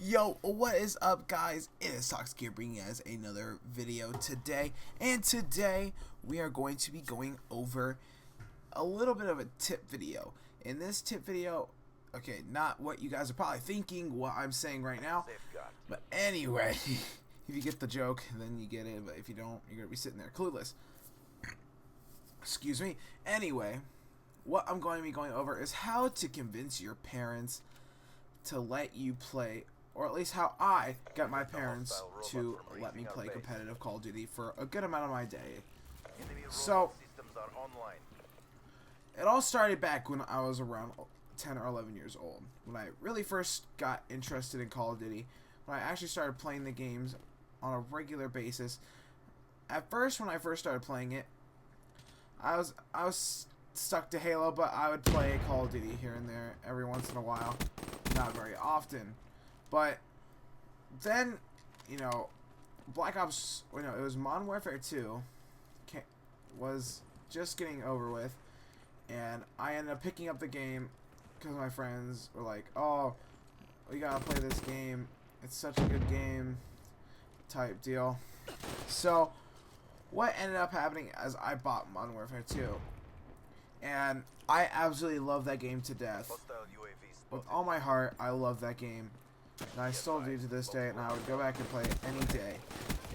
Yo, what is up, guys? It is Toxic bringing you guys another video today, and today we are going to be going over a little bit of a tip video. In this tip video, okay, not what you guys are probably thinking, what I'm saying right now, but anyway, if you get the joke, then you get it, but if you don't, you're gonna be sitting there clueless. Excuse me. Anyway, what I'm going to be going over is how to convince your parents to let you play, or at least how I got my parents to let me play competitive Call of Duty for a good amount of my day. So, it all started back when I was around 10 or 11 years old, when I really first got interested in Call of Duty, when I actually started playing the games on a regular basis. At first, when I first started playing it, I was stuck to Halo, but I would play Call of Duty here and there every once in a while. Not very often. But then, you know, Black Ops, it was Modern Warfare 2 was just getting over with, and I ended up picking up the game because my friends were like, oh, we gotta play this game, it's such a good game, type deal. So what ended up happening is I bought Modern Warfare 2, and I absolutely love that game to death. With all my heart, I love that game, and I still do to this day, and I would go back and play it any day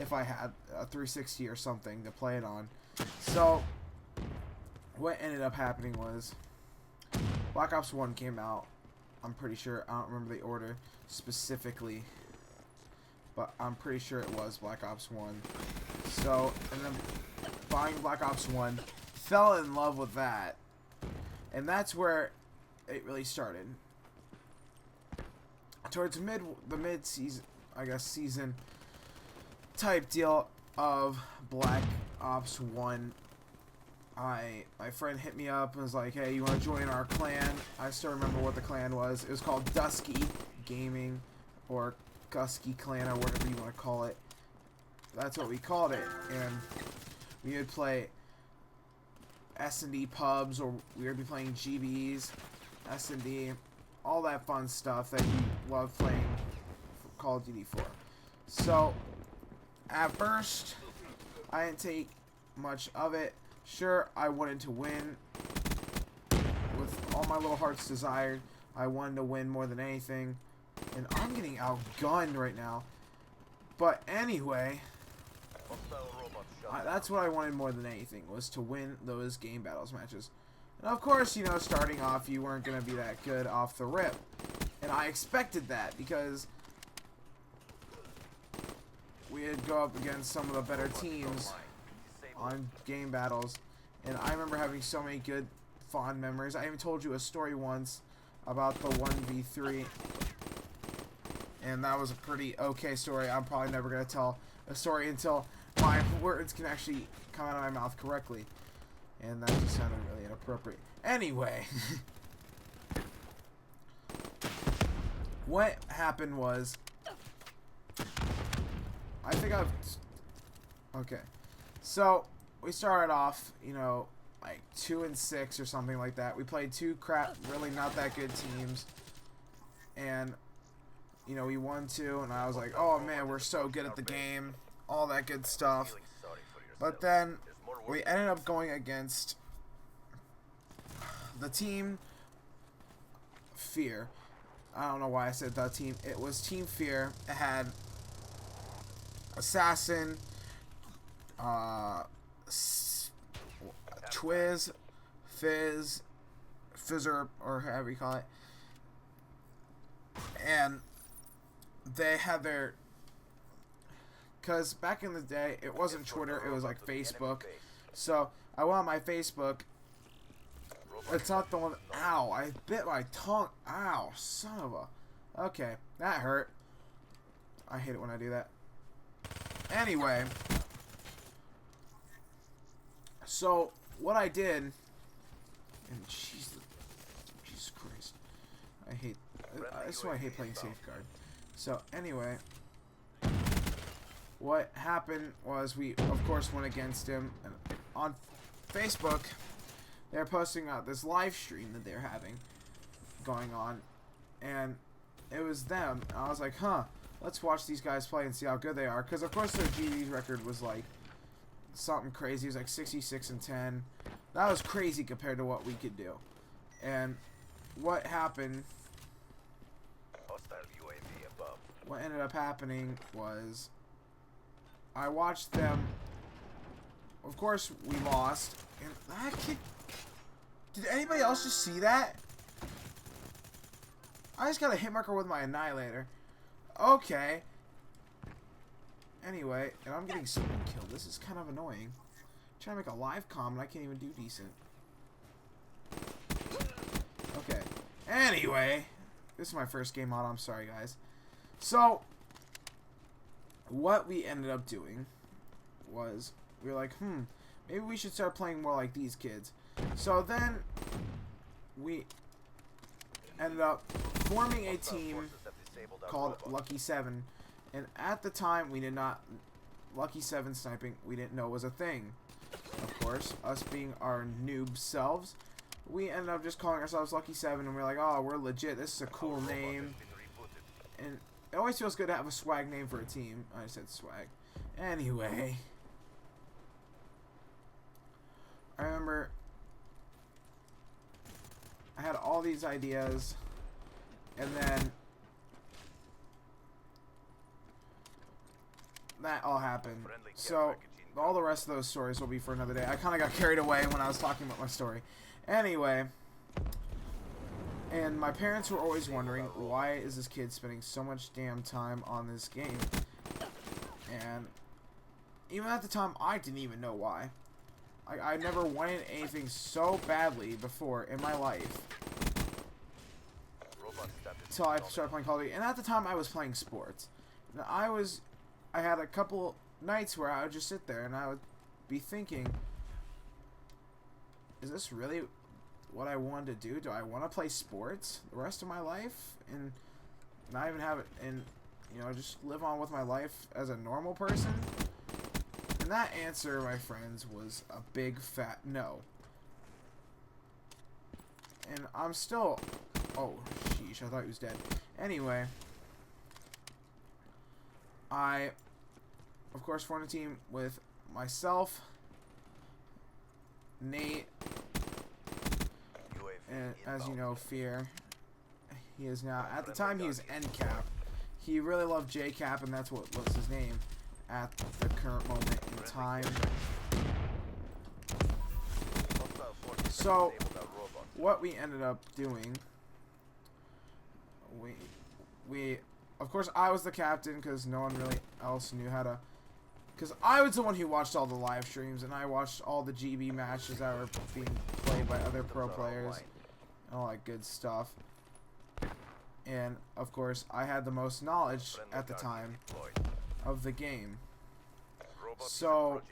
if I had a 360 or something to play it on. So what ended up happening was Black Ops 1 came out. I'm pretty sure, I don't remember the order specifically, but I'm pretty sure it was Black Ops 1. So, and then buying Black Ops 1, fell in love with that, and that's where it really started. Towards the mid season, I guess, season type deal of Black Ops 1, my friend hit me up and was like, hey, you want to join our clan? I still remember what the clan was. It was called Dusky Gaming, or Gusky Clan, or whatever you want to call it. That's what we called it. And we would play S&D pubs, or we would be playing GBs, S&D, all that fun stuff that you love playing Call of Duty for. So, at first, I didn't take much of it. Sure, I wanted to win. With all my little heart's desire, I wanted to win more than anything. And I'm getting outgunned right now. But anyway, that's what I wanted more than anything, was to win those game battles matches. And of course, you know, starting off, you weren't going to be that good off the rip. And I expected that, because we'd go up against some of the better teams on game battles. And I remember having so many good, fond memories. I even told you a story once about the 1v3. And that was a pretty okay story. I'm probably never going to tell a story until my words can actually come out of my mouth correctly. And that just sounded really inappropriate. Anyway. What happened was, I think okay. So, we started off, you know, like 2-6 or something like that. We played two really not that good teams. And, you know, we won two, and I was like, oh man, we're so good at the game. All that good stuff. But then, we ended up going against the team Fear. I don't know why I said that team. It was Team Fear. It had Assassin, Twiz, Fizz, Fizzer, or however you call it. And they had their... Because back in the day, it wasn't Twitter, it was like Facebook. So, I went on my Facebook. It's not the one... Ow, I bit my tongue. Ow, son of a... Okay, that hurt. I hate it when I do that. Anyway. So, what I did... And Jesus Christ. That's why I hate playing Safeguard. So, anyway... What happened was we, of course, went against him. And on Facebook, they're posting out this live stream that they're having going on. And it was them. And I was like, huh, let's watch these guys play and see how good they are. Because, of course, their GB record was like something crazy. It was like 66-10. That was crazy compared to what we could do. And what happened, what ended up happening was I watched them. Of course, we lost. And that kid... Did anybody else just see that? I just got a hit marker with my Annihilator. Okay. Anyway, and I'm getting someone killed. This is kind of annoying. I'm trying to make a live comm and I can't even do decent. Okay. Anyway, this is my first game on. I'm sorry, guys. So, what we ended up doing was we were like, maybe we should start playing more like these kids. So then we ended up forming a team called Lucky 7, and at the time we did not, Lucky 7 sniping, we didn't know was a thing. Of course, us being our noob selves, we ended up just calling ourselves Lucky 7, and we're like, oh, we're legit, this is a cool name. And it always feels good to have a swag name for a team. I said swag. Anyway, I remember I had all these ideas, and then that all happened. So all the rest of those stories will be for another day. I kind of got carried away when I was talking about my story. Anyway, and my parents were always wondering, why is this kid spending so much damn time on this game? And even at the time, I didn't even know why. I never wanted anything so badly before in my life. Until I started playing Call of Duty. And at the time, I was playing sports. Now, I had a couple nights where I would just sit there and I would be thinking, is this really what I wanted to do? Do I want to play sports the rest of my life? And not even have it, and, you know, just live on with my life as a normal person? And that answer, my friends, was a big fat no. And I'm still... Oh, sheesh, I thought he was dead. Anyway, I, of course, formed a team with myself, Nate, and, as you know, Fear. He is now... At the time, he was NCAP. He really loved JCap, and that's what was his name at the current moment in time. So, what we ended up doing, we of course, I was the captain because no one really else knew how to, because I was the one who watched all the live streams, and I watched all the GB matches that were being played by other pro players and all that good stuff. And of course, I had the most knowledge at the time of the game. So,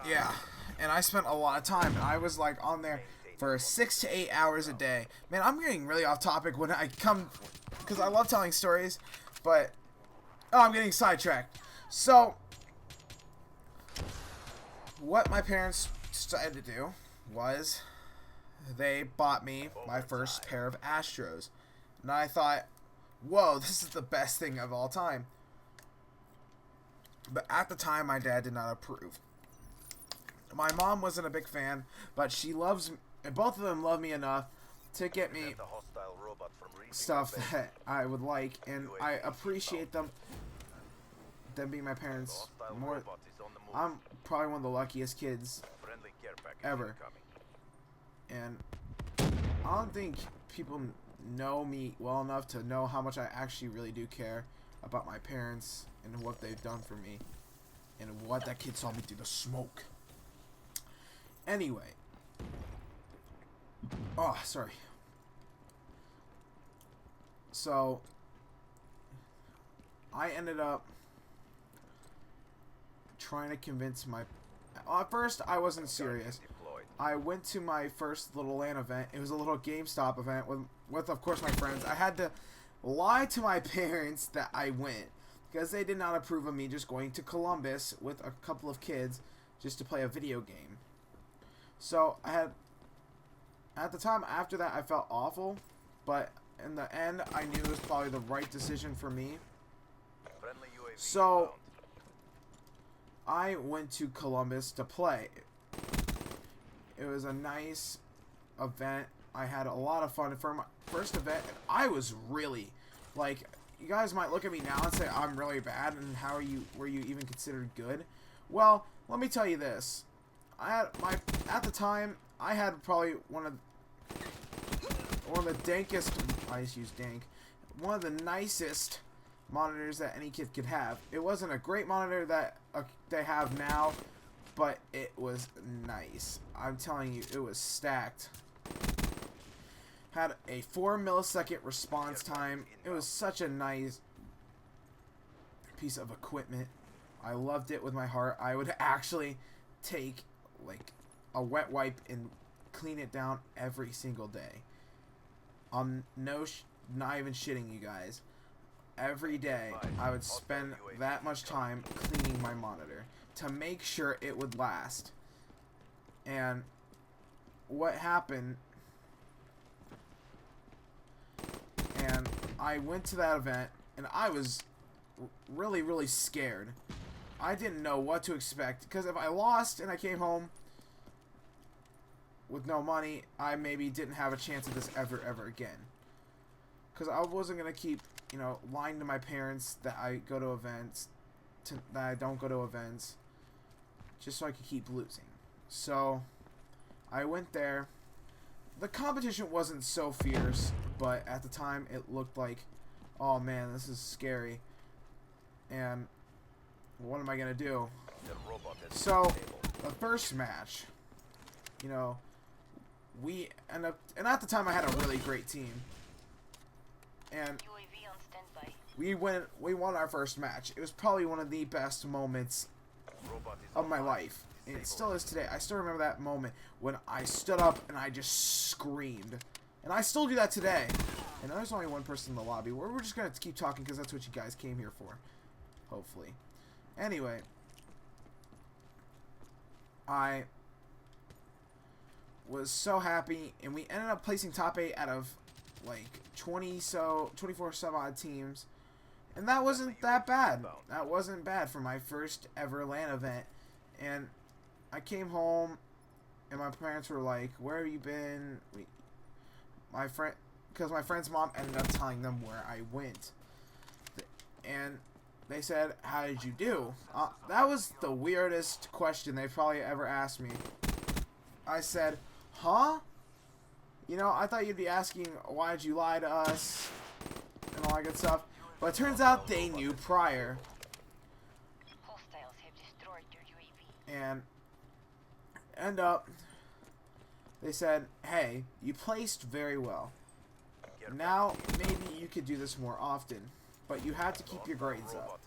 yeah, and I spent a lot of time. I was like on there for 6 to 8 hours a day. Man, I'm getting really off topic when I come, because I love telling stories, but I'm getting sidetracked. So, what my parents decided to do was they bought me my first pair of Astros. And I thought, whoa, this is the best thing of all time. But at the time, my dad did not approve. My mom wasn't a big fan, but she loves me, and both of them love me enough to get me stuff that I would like, and I appreciate them being my parents more. I'm probably one of the luckiest kids ever. And I don't think people know me well enough to know how much I actually really do care about my parents and what they've done for me and what that kid saw me through the smoke. Anyway. Oh, sorry. So, I ended up trying to convince my... At first, I wasn't serious. I went to my first little LAN event. It was a little GameStop event with of course, my friends. I had to lie to my parents that I went because they did not approve of me just going to Columbus with a couple of kids just to play a video game. So, I had At the time after that, I felt awful, but in the end, I knew it was probably the right decision for me. So I went to Columbus to play. It was a nice event. I had a lot of fun for my first event, and I was really, like, you guys might look at me now and say I'm really bad, and how were you even considered good? Well, let me tell you this. At the time, I had probably one of the dankest, I just use dank, one of the nicest monitors that any kid could have. It wasn't a great monitor that they have now, but it was nice. I'm telling you, it was stacked. Had a 4 millisecond response time. It was such a nice piece of equipment. I loved it with my heart. I would actually take like a wet wipe and clean it down every single day. Not even shitting you guys. Every day I would spend that much time cleaning my monitor to make sure it would last. And what happened, and I went to that event and I was really, really scared. I didn't know what to expect, because if I lost and I came home with no money, I maybe didn't have a chance at this ever again. Because I wasn't going to keep, you know, lying to my parents that I go to events, that I don't go to events, just so I could keep losing. So I went there. The competition wasn't so fierce, but at the time it looked like, oh man, this is scary. And what am I going to do? So the first match, you know, we end up, and at the time I had a really great team, and we won our first match. It was probably one of the best moments of my life, and it still is today. I still remember that moment when I stood up and I just screamed, and I still do that today. And there's only one person in the lobby. We're just gonna keep talking because that's what you guys came here for, hopefully. Anyway, I was so happy, and we ended up placing top 8 out of like 24 some odd teams, and that wasn't that bad. That wasn't bad for my first ever LAN event. And I came home, and my parents were like, "Where have you been?" Because my friend's mom ended up telling them where I went, and they said, "How did you do?" That was the weirdest question they probably ever asked me. I said, "Huh? You know, I thought you'd be asking, why did you lie to us?" and all that good stuff. But it turns out they knew prior. And they said, "Hey, you placed very well. Now, maybe you could do this more often, but you have to keep your grades up."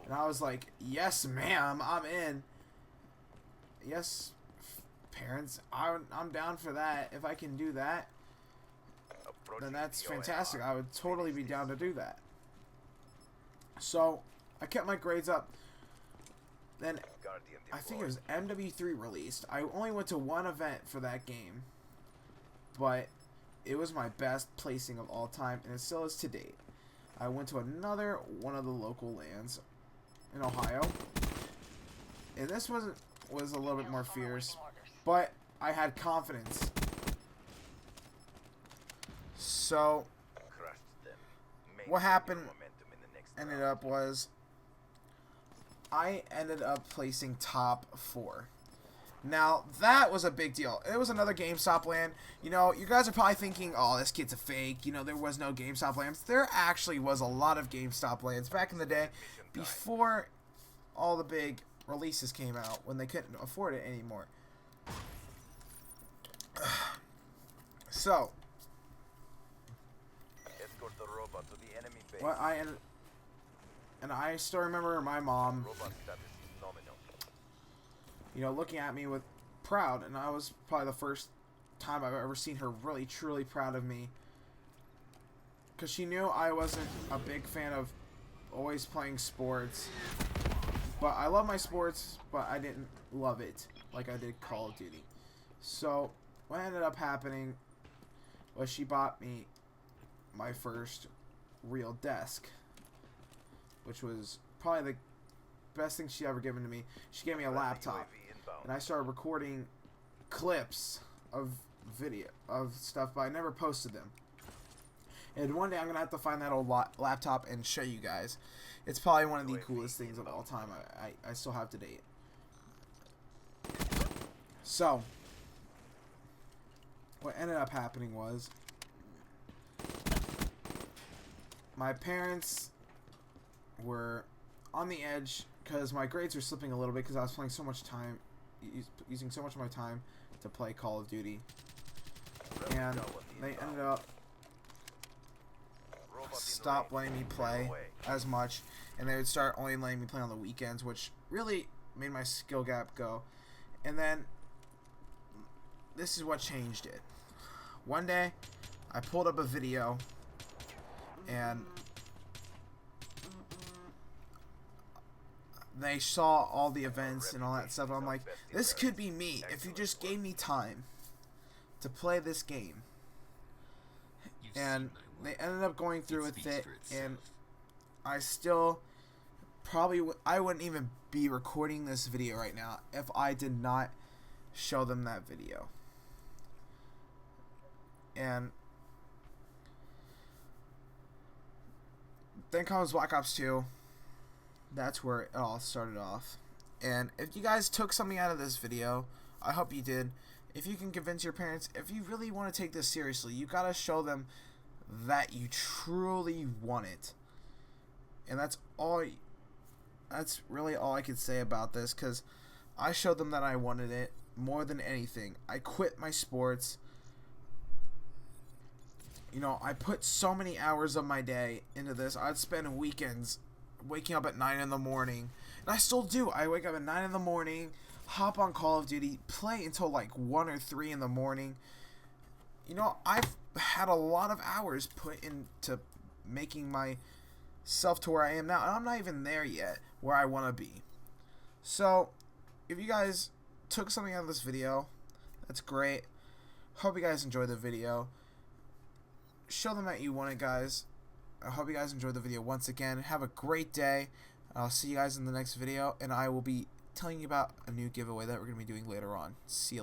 And I was like, "Yes, ma'am, I'm in." Yes, parents, I'm down for that. If I can do that, then that's fantastic. I would totally be down to do that. So I kept my grades up. Then I think it was MW3 released. I only went to one event for that game, but it was my best placing of all time, and it still is to date. I went to another one of the local lands in Ohio, and this was a little bit more fierce, but I had confidence. So what happened was I ended up placing top 4. Now, that was a big deal. It was another GameStop LAN. You know, you guys are probably thinking, oh, this kid's a fake. You know, there was no GameStop LANs. There actually was a lot of GameStop LANs back in the day, before all the big releases came out, when they couldn't afford it anymore. So, what I still remember my mom, you know, looking at me with proud, and I was probably the first time I've ever seen her really truly proud of me, because she knew I wasn't a big fan of always playing sports, but I love my sports, but I didn't love it like I did Call of Duty. So what ended up happening was she bought me my first real desk, which was probably the best thing she ever given to me. She gave me a laptop, and I started recording clips of video of stuff, but I never posted them. And one day I'm gonna have to find that old laptop and show you guys. It's probably one of the coolest things of all time. I still have to date. So what ended up happening was my parents were on the edge because my grades were slipping a little bit because I was playing so much time, using so much of my time to play Call of Duty, and they ended up stop letting me play as much, and they would start only letting me play on the weekends, which really made my skill gap go. And then this is what changed it. One day I pulled up a video and they saw all the events and all that stuff. I'm like, this could be me if you just gave me time to play this game. And they ended up going through with it, and I still probably I wouldn't even be recording this video right now if I did not show them that video. And then comes Black Ops 2. That's where it all started off. And if you guys took something out of this video, I hope you did. If you can convince your parents, if you really want to take this seriously, you gotta show them that you truly want it. And that's really all I could say about this, because I showed them that I wanted it more than anything. I quit my sports. You know, I put so many hours of my day into this. I'd spend weekends waking up at 9 in the morning, and I still do. I wake up at 9 in the morning, hop on Call of Duty, play until like 1 or 3 in the morning. You know, I've had a lot of hours put into making myself to where I am now, and I'm not even there yet where I want to be. So if you guys took something out of this video, that's great. Hope you guys enjoyed the video. Show them that you want it, guys. I hope you guys enjoyed the video once again. Have a great day. I'll see you guys in the next video, and I will be telling you about a new giveaway that we're going to be doing later on. See you later.